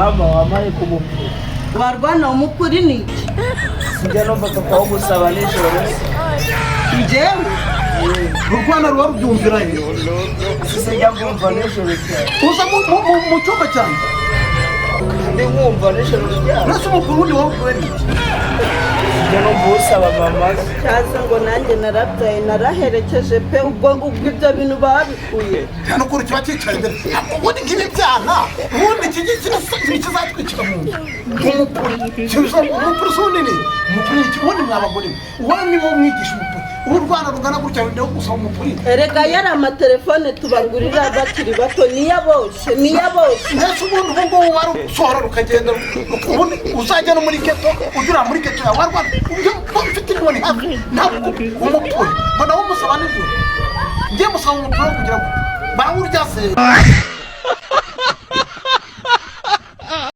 mama wamaye kumupfura warwana umukuri ni iki sijya numva papa wo gusaba nijoro njyewe urwana ruba rubyumvira he sijya kumva nijoro cyane uza mu cyumba cyane ndi nkumva nijoro cyane uretse umukuru wundi wowe kubera iki sijya numva usaba mama cyaza ngo nanjye narabyaye naraherekeje pe ubwo ibyo bintu babikuye cyane ukuri kiba cyicaye imbere ubundi ngibi byana ubundi iki kizatwikira mu nzu umupuri si unini umupuri ubundi mwabagore wowe niba umwigisha umupuri ubu urwana rungana gutya rero gusaba umupuri erega yari amatelefone tubagurira bakiri bato niyaboshe mbese ubundi ubu ngubu wari usohora rukagenda ubundi uzajya no muri keto ugira muri keto yawe warwana ufite inkoni hafi ntabwo umupuri mbona wo musaba nijoro ngiye musaba umupuri kugira ngo barawurya se